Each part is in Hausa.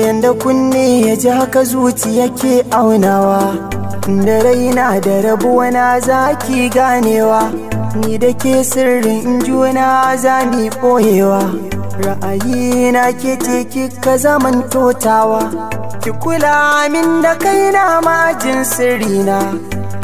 Yanda kunne ya ji haka zuciya ke aunawa, da raina da rabuwa na zaki ganewa, ni da ke sirrin juna za mi ɓoyewa. Ra'ayina ke ce kika zaman totawa, ki kula min da kaina majin sirrina,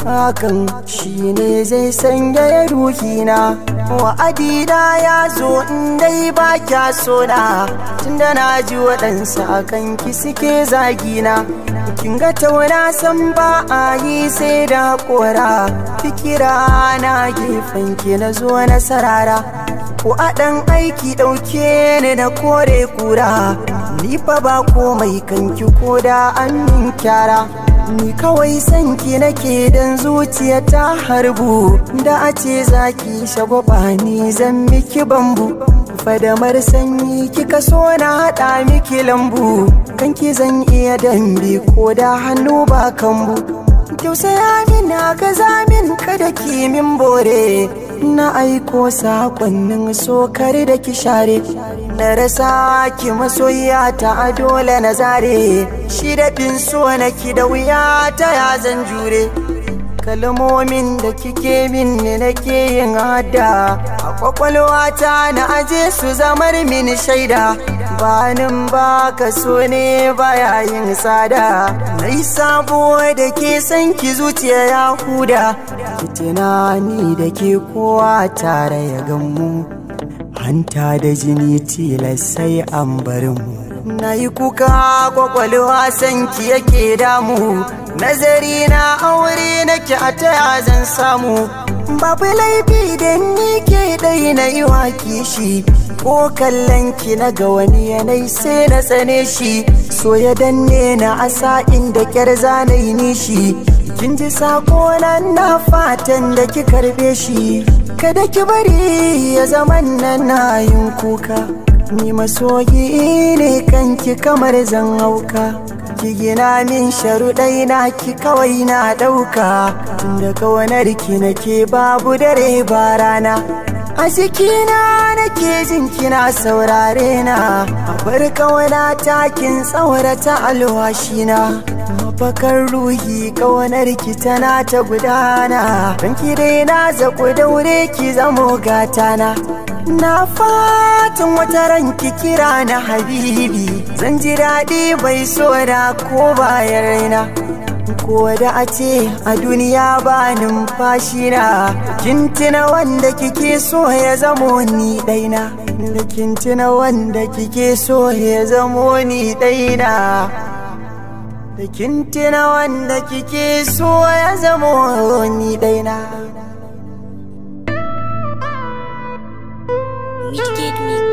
hakan shine zai sanya ruhina. Wa'adina ya zo in dai ba kya sona, tunda na ji waɗansu akan ki suke zagina. Kin ga tauna san ba a yi sai da kora, fikira na gefen ki na zo na sarara. Ko a ɗan aiki ɗauke ni da kore kura, ni fa ba komai kanki ko da an min kyara. Ni kawai sanki nake dan zuciya ta harbu, da a ce zaki shagwaba ni zan miki bambu. Fadamar sanyi kika so na haɗa miki lambu, kanki zan iya dambe ko da hannu ba kambu. Tausaya min gaza min kada ki min bore, na aiko sakonnin sokar da ki share. Na rasa ki masoyiya ta dole na zare, shi daɗin so na ki da wuya ta ya zan jure. Kalmomin da kike min ne nake yin hada, a kwakwalwata na aje su zamar min shaida. Banin baka so ne baya yin tsada, nai sabo da ke san ki zuciya ya huda. Ki tunani da ke kowa tare ya gammu, hanta da jini tilas sai an bar mu. Na yi kuka kwakwalwa sanki yake damu, nazari na aure nake a taya zan samu. Babu laifi da ni ke ɗai na yi wa kishi, ko kallon ki na ga wani yanayi sai na tsane shi. So ya danne na asa inda kyar zanayi nishi, kin ji sako na fatan da ki karbe shi. Kada ki bari ya zaman nan na yin kuka, ni masoyi ne kanki kamar zan hauka. Ki gina min sharuɗai na ki kawai na ɗauka, da kawanar ki nake babu dare ba rana. A jikina nake jin kina saurare na, a bar kawana takin tsaurata alwashina. Mafakar ruhi kawanar ki tana ta gudana, kan ki dai na zaku daure ki zamo gatana. Na fatan wata ranki kira na habibi, zan ji daɗi bai so da ko bayan raina. Ko da a ce a duniya ba numfashi na, kin tuna wanda kike so ya zamo ni ɗaina. Da kin tuna wanda kike so ya zamo ni ɗaina. Da kin tuna wanda kike so ya zamo ni ɗaina. Wicked Mix.